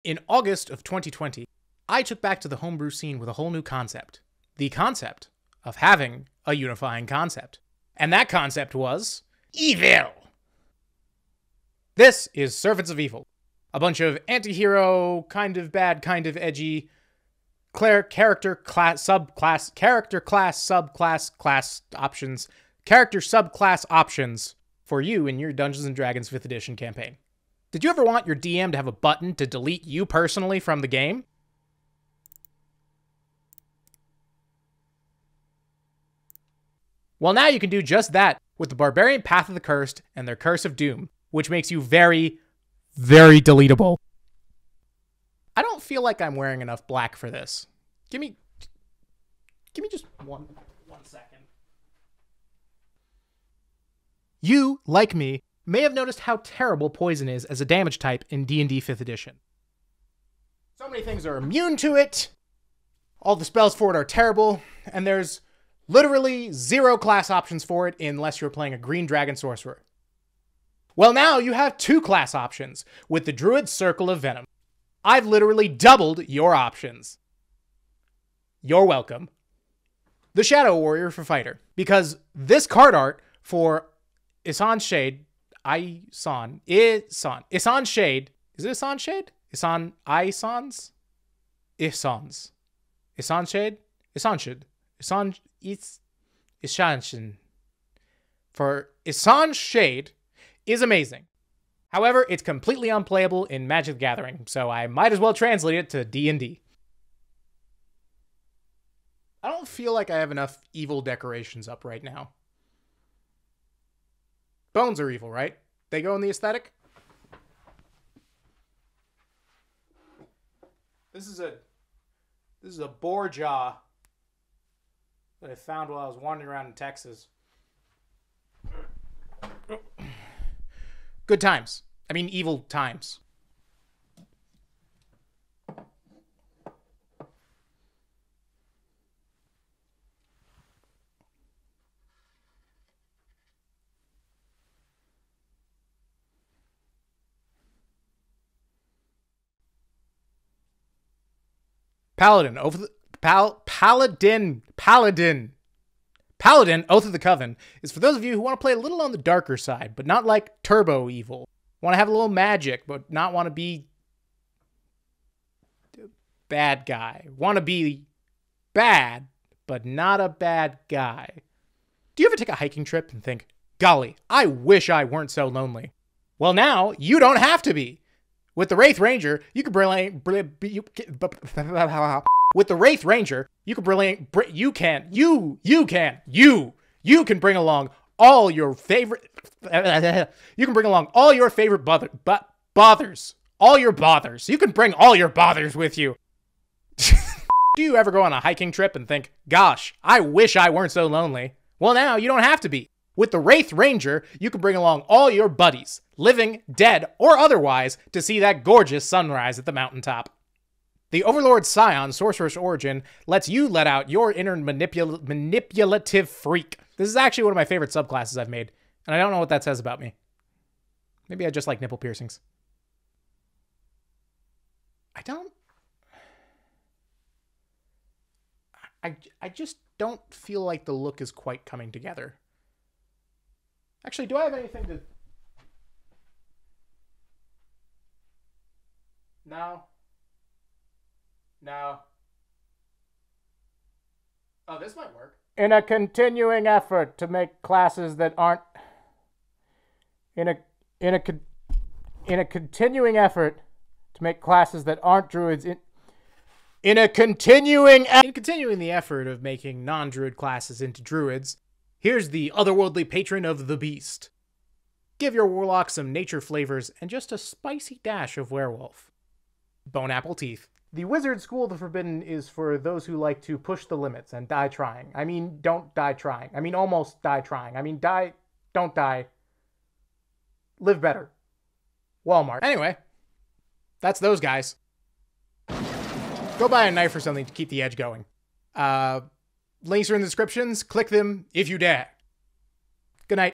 In August of 2020, I took back to the homebrew scene with a whole new concept. The concept of having a unifying concept. And that concept was evil. This is Servants of Evil. A bunch of anti-hero, kind of bad, kind of edgy, character class options, character subclass options for you in your Dungeons & Dragons 5th edition campaign. Did you ever want your DM to have a button to delete you personally from the game? Well, now you can do just that with the Barbarian Path of the Cursed and their Curse of Doom, which makes you very, very deletable. I don't feel like I'm wearing enough black for this. Give me just one second. You, like me, may have noticed how terrible poison is as a damage type in D&D 5th edition. So many things are immune to it, all the spells for it are terrible, and there's literally 0 class options for it unless you're playing a green dragon sorcerer. Well, now you have 2 class options with the Druid Circle of Venom. I've literally doubled your options. You're welcome. The Shadow Warrior for Fighter, because this card art for Isan Shade, Isan Shade, is it Isan Shade? Isan Shade? For Isan Shade is amazing. However, it's completely unplayable in Magic the Gathering, so I might as well translate it to D&D. I don't feel like I have enough evil decorations up right now. Bones are evil, right? They go in the aesthetic? This is a boar jaw that I found while I was wandering around in Texas. Good times. I mean, evil times. Paladin, Oath of the Coven is for those of you who want to play a little on the darker side, but not like turbo evil. Want to have a little magic, but not want to be bad guy. Want to be bad, but not a bad guy. Do you ever take a hiking trip and think, golly, I wish I weren't so lonely? Well, now you don't have to be. With the Wraith Ranger, you can bring along all your favorite bothers. All your bothers. You can bring all your bothers with you. Do you ever go on a hiking trip and think, gosh, I wish I weren't so lonely? Well, now you don't have to be. With the Wraith Ranger, you can bring along all your buddies, living, dead, or otherwise, to see that gorgeous sunrise at the mountaintop. The Overlord Scion, Sorcerous Origin, lets you let out your inner manipulative freak. This is actually one of my favorite subclasses I've made, and I don't know what that says about me. Maybe I just like nipple piercings. I just don't feel like the look is quite coming together. Actually, do I have anything to... No. Oh, this might work. In a continuing effort to make classes that aren't... In a continuing effort to make classes that aren't druids... In continuing the effort of making non-druid classes into druids, here's the Otherworldly Patron of the Beast. Give your warlock some nature flavors and just a spicy dash of werewolf. Bone apple teeth. The Wizard School of the Forbidden is for those who like to push the limits and die trying. I mean, don't die trying. I mean, almost die trying. I mean, don't die. Live better. Walmart. Anyway, that's those guys. Go buy a knife or something to keep the edge going. Links are in the descriptions. Click them if you dare.